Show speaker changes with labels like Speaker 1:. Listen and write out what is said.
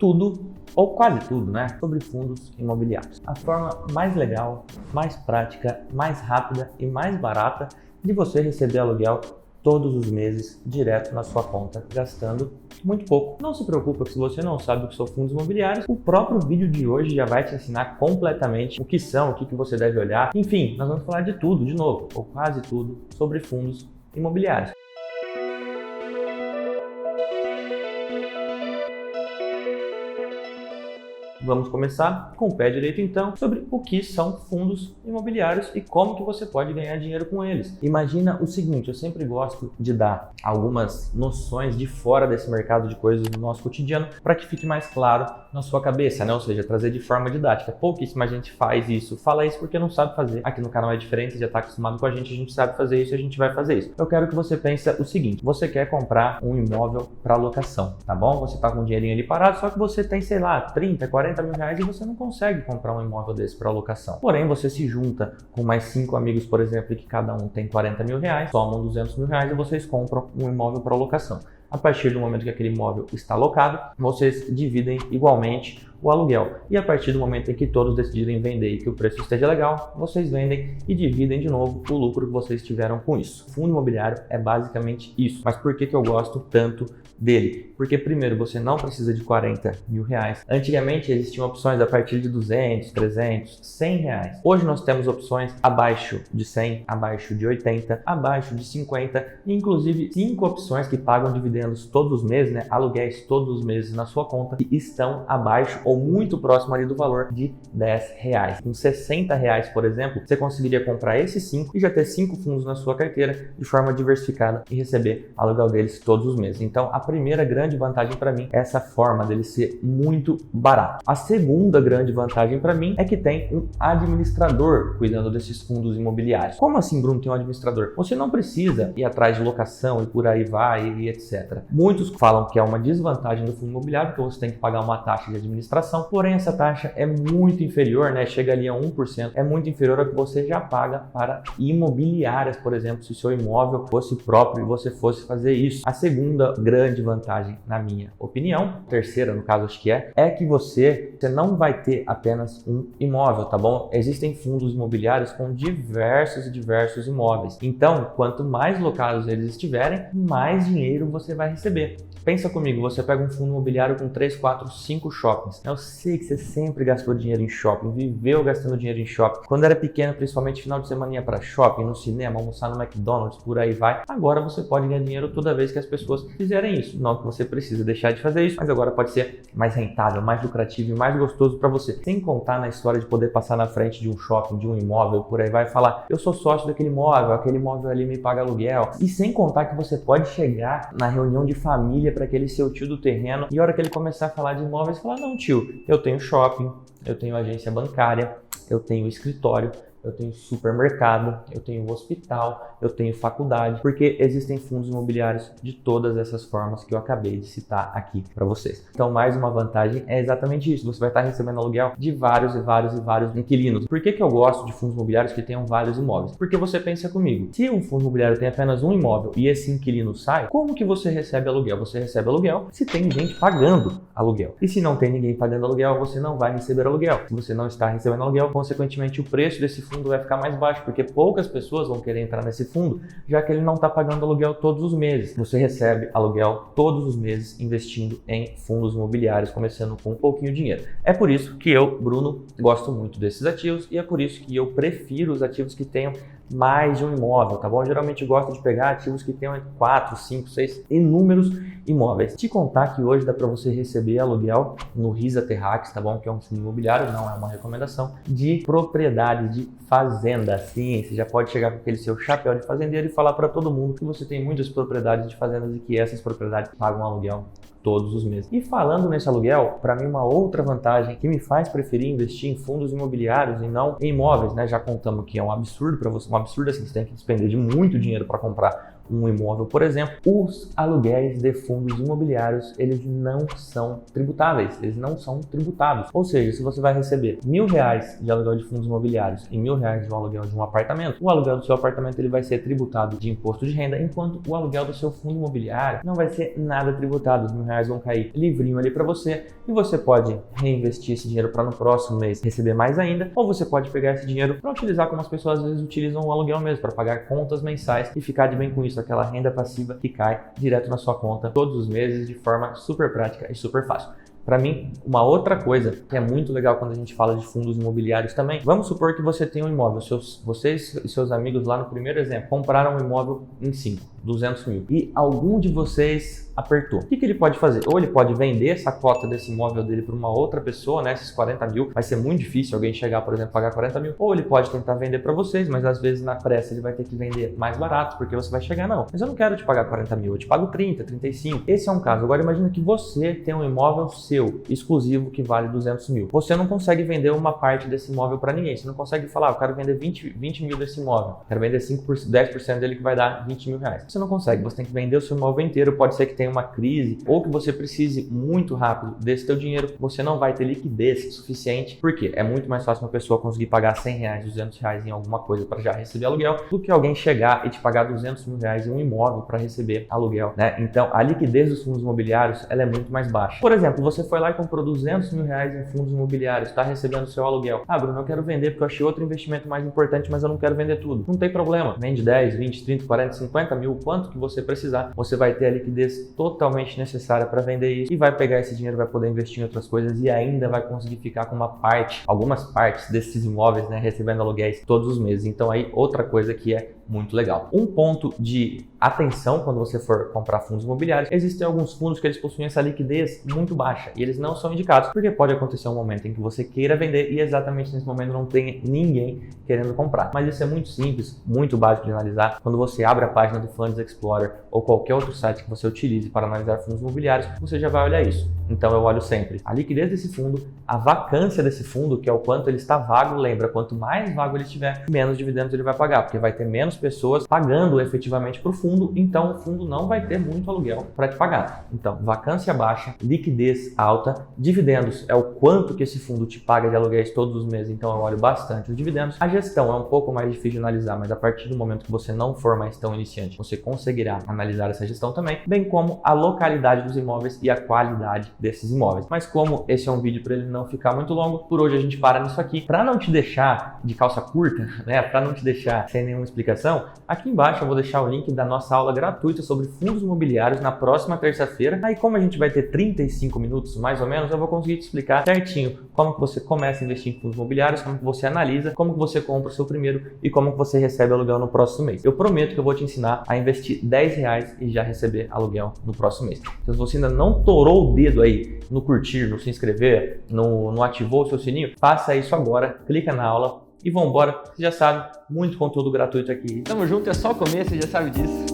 Speaker 1: tudo, ou quase tudo, né, sobre fundos imobiliários. A forma mais legal, mais prática, mais rápida e mais barata de você receber aluguel todos os meses direto na sua conta, gastando muito pouco. Não se preocupe se você não sabe o que são fundos imobiliários, o próprio vídeo de hoje já vai te ensinar completamente o que são, o que você deve olhar. Enfim, nós vamos falar de tudo, de novo, ou quase tudo, sobre fundos imobiliários. Vamos começar com o pé direito então sobre o que são fundos imobiliários e como que você pode ganhar dinheiro com eles. Imagina o seguinte, eu sempre gosto de dar algumas noções de fora desse mercado de coisas do nosso cotidiano para que fique mais claro na sua cabeça, né? Ou seja, trazer de forma didática. Pouquíssima gente faz isso, fala isso porque não sabe fazer. Aqui no canal é diferente, já está acostumado com a gente sabe fazer isso e a gente vai fazer isso. Eu quero que você pense o seguinte, você quer comprar um imóvel para locação, tá bom? Você está com um dinheirinho ali parado, só que você tem, sei lá, 30, 40 mil reais e você não consegue comprar um imóvel desse para locação. Porém, você se junta com mais 5 amigos, por exemplo, que cada um tem 40 mil reais, somam 200 mil reais e vocês compram um imóvel para locação. A partir do momento que aquele imóvel está locado, vocês dividem igualmente o aluguel. E a partir do momento em que todos decidirem vender e que o preço esteja legal, vocês vendem e dividem de novo o lucro que vocês tiveram com isso. Fundo imobiliário é basicamente isso. Mas por que eu gosto tanto dele? Porque primeiro, você não precisa de 40 mil reais. Antigamente existiam opções a partir de 200, 300, 100 reais. Hoje nós temos opções abaixo de 100, abaixo de 80, abaixo de 50 e inclusive 5 opções que pagam dividendos todos os meses, né? Aluguéis todos os meses na sua conta e estão abaixo ou muito próximo ali do valor de 10 reais. Com 60 reais, por exemplo, você conseguiria comprar esses 5 e já ter 5 fundos na sua carteira de forma diversificada e receber aluguel deles todos os meses. Então, a primeira grande vantagem para mim é essa forma dele ser muito barato. A segunda grande vantagem para mim é que tem um administrador cuidando desses fundos imobiliários. Como assim, Bruno, tem um administrador? Você não precisa ir atrás de locação e por aí vai e etc. Muitos falam que é uma desvantagem do fundo imobiliário porque você tem que pagar uma taxa de administração, porém essa taxa é muito inferior, né? Chega ali a 1%, é muito inferior ao que você já paga para imobiliárias, por exemplo, se o seu imóvel fosse próprio e você fosse fazer isso. A segunda grande vantagem, na minha opinião, terceira no caso acho que é que você não vai ter apenas um imóvel, tá bom? Existem fundos imobiliários com diversos imóveis. Então, quanto mais locados eles estiverem, mais dinheiro você vai receber. Pensa comigo, você pega um fundo imobiliário com 3, 4, 5 shoppings. Eu sei que você sempre gastou dinheiro em shopping, viveu gastando dinheiro em shopping. Quando era pequeno, principalmente final de semana ia para shopping, no cinema, almoçar no McDonald's, por aí vai. Agora você pode ganhar dinheiro toda vez que as pessoas fizerem isso. Não que você precisa deixar de fazer isso, mas agora pode ser mais rentável, mais lucrativo e mais gostoso para você. Sem contar na história de poder passar na frente de um shopping, de um imóvel, por aí vai falar, eu sou sócio daquele imóvel, aquele imóvel ali me paga aluguel. E sem contar que você pode chegar na reunião de família para aquele seu tio do terreno e a hora que ele começar a falar de imóveis, falar, não tio, eu tenho shopping, eu tenho agência bancária, eu tenho escritório, eu tenho supermercado, eu tenho hospital, eu tenho faculdade, porque existem fundos imobiliários de todas essas formas que eu acabei de citar aqui para vocês. Então, mais uma vantagem é exatamente isso, você vai estar recebendo aluguel de vários inquilinos. Por que eu gosto de fundos imobiliários que tenham vários imóveis? Porque você pensa comigo, se um fundo imobiliário tem apenas um imóvel e esse inquilino sai, como que você recebe aluguel? Você recebe aluguel se tem gente pagando aluguel. E se não tem ninguém pagando aluguel, você não vai receber aluguel. Se você não está recebendo aluguel, consequentemente o preço desse fundo vai ficar mais baixo, porque poucas pessoas vão querer entrar nesse fundo, já que ele não está pagando aluguel todos os meses. Você recebe aluguel todos os meses investindo em fundos imobiliários, começando com um pouquinho de dinheiro. É por isso que eu, Bruno, gosto muito desses ativos e é por isso que eu prefiro os ativos que tenham mais de um imóvel, tá bom? Geralmente eu gosto de pegar ativos que tenham 4, 5, 6 inúmeros imóveis. Te contar que hoje dá para você receber aluguel no Risa Terrax, tá bom? Que é um fundo imobiliário, não é uma recomendação, de propriedade de fazenda. Sim, você já pode chegar com aquele seu chapéu de fazendeiro e falar para todo mundo que você tem muitas propriedades de fazendas e que essas propriedades pagam aluguel todos os meses. E falando nesse aluguel, para mim uma outra vantagem que me faz preferir investir em fundos imobiliários e não em imóveis, né? Já contamos que é um absurdo para você, um absurdo assim, você tem que despender de muito dinheiro para comprar um imóvel, por exemplo, os aluguéis de fundos imobiliários, eles não são tributáveis, eles não são tributados. Ou seja, se você vai receber R$1.000 de aluguel de fundos imobiliários e R$1.000 de um aluguel de um apartamento, o aluguel do seu apartamento ele vai ser tributado de imposto de renda, enquanto o aluguel do seu fundo imobiliário não vai ser nada tributado. Os R$1.000 vão cair livrinho ali para você e você pode reinvestir esse dinheiro para no próximo mês receber mais ainda, ou você pode pegar esse dinheiro para utilizar como as pessoas às vezes utilizam o aluguel mesmo, para pagar contas mensais e ficar de bem com isso, aquela renda passiva que cai direto na sua conta todos os meses de forma super prática e super fácil. Para mim, uma outra coisa que é muito legal quando a gente fala de fundos imobiliários também, vamos supor que você tem um imóvel, vocês e seus amigos lá no primeiro exemplo, compraram um imóvel em 200 mil e algum de vocês apertou. O que ele pode fazer? Ou ele pode vender essa cota desse imóvel dele para uma outra pessoa, né? Esses 40 mil, vai ser muito difícil alguém chegar, por exemplo, pagar 40 mil. Ou ele pode tentar vender para vocês, mas às vezes na pressa ele vai ter que vender mais barato, porque você vai chegar, não, mas eu não quero te pagar 40 mil, eu te pago 30, 35. Esse é um caso. Agora imagina que você tem um imóvel seu, exclusivo, que vale 200 mil. Você não consegue vender uma parte desse imóvel para ninguém. Você não consegue falar, eu quero vender 20 mil desse imóvel. Quero vender 10% dele que vai dar R$20.000. Você não consegue, você tem que vender o seu imóvel inteiro. Pode ser que tenha uma crise ou que você precise muito rápido desse teu dinheiro. Você não vai ter liquidez suficiente. Por quê? É muito mais fácil uma pessoa conseguir pagar R$100, R$200 em alguma coisa para já receber aluguel do que alguém chegar e te pagar R$200 mil em um imóvel para receber aluguel, né? Então, a liquidez dos fundos imobiliários ela é muito mais baixa. Por exemplo, você foi lá e comprou R$200 mil em fundos imobiliários, está recebendo seu aluguel. Ah, Bruno, eu quero vender porque eu achei outro investimento mais importante, mas eu não quero vender tudo. Não tem problema. Vende 10, 20, 30, 40, 50 mil, quanto que você precisar. Você vai ter a liquidez totalmente necessária para vender isso e vai pegar esse dinheiro, vai poder investir em outras coisas e ainda vai conseguir ficar com algumas partes desses imóveis, né, recebendo aluguéis todos os meses. Então aí outra coisa que é muito legal. Um ponto de atenção quando você for comprar fundos imobiliários, existem alguns fundos que eles possuem essa liquidez muito baixa e eles não são indicados porque pode acontecer um momento em que você queira vender e exatamente nesse momento não tem ninguém querendo comprar. Mas isso é muito simples, muito básico de analisar. Quando você abre a página do Funds Explorer ou qualquer outro site que você utilize para analisar fundos imobiliários, você já vai olhar isso. Então eu olho sempre a liquidez desse fundo, a vacância desse fundo, que é o quanto ele está vago. Lembra, quanto mais vago ele estiver, menos dividendos ele vai pagar, porque vai ter menos pessoas pagando efetivamente para o fundo, então o fundo não vai ter muito aluguel para te pagar. Então, vacância baixa, liquidez alta, dividendos é o quanto que esse fundo te paga de aluguéis todos os meses, então eu olho bastante os dividendos. A gestão é um pouco mais difícil de analisar, mas a partir do momento que você não for mais tão iniciante, você conseguirá analisar essa gestão também, bem como a localidade dos imóveis e a qualidade desses imóveis. Mas como esse é um vídeo para ele não ficar muito longo, por hoje a gente para nisso aqui. Para não te deixar de calça curta, né, para não te deixar sem nenhuma explicação, aqui embaixo eu vou deixar o link da nossa aula gratuita sobre fundos imobiliários na próxima terça-feira. Aí como a gente vai ter 35 minutos mais ou menos, eu vou conseguir te explicar certinho como que você começa a investir em fundos imobiliários, como que você analisa, como que você compra o seu primeiro e como que você recebe aluguel no próximo mês. Eu prometo que eu vou te ensinar a investir R$10 e já receber aluguel no próximo mês. Se você ainda não torou o dedo aí no curtir, no se inscrever, no ativou o seu sininho, faça isso agora, clica na aula e vambora. Você já sabe, muito conteúdo gratuito aqui. Tamo junto, é só o começo, você já sabe disso.